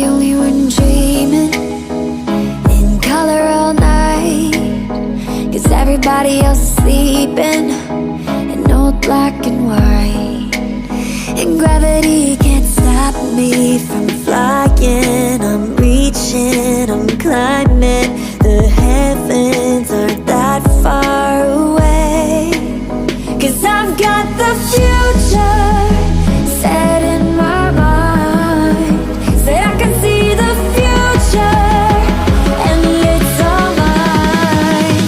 the only one dreaming in color all night? 'Cause everybody else is sleeping in old black and white. And gravity can't stop me from flying. I'm reaching, I'm climbing. The heavens aren't that far away. 'Cause I've got the future set in my mind. Said I can see the future, and it's all mine,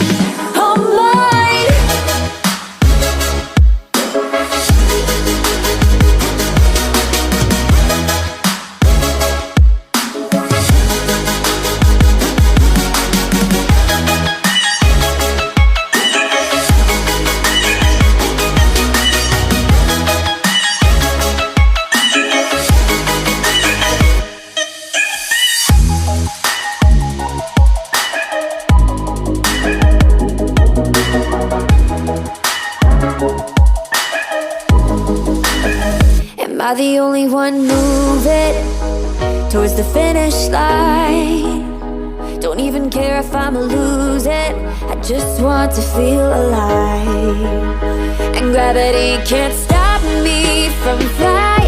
all mine. Am I the only one moving towards the finish line? Don't even care if I'ma lose it, I just want to feel alive. And gravity can't stop me from flying.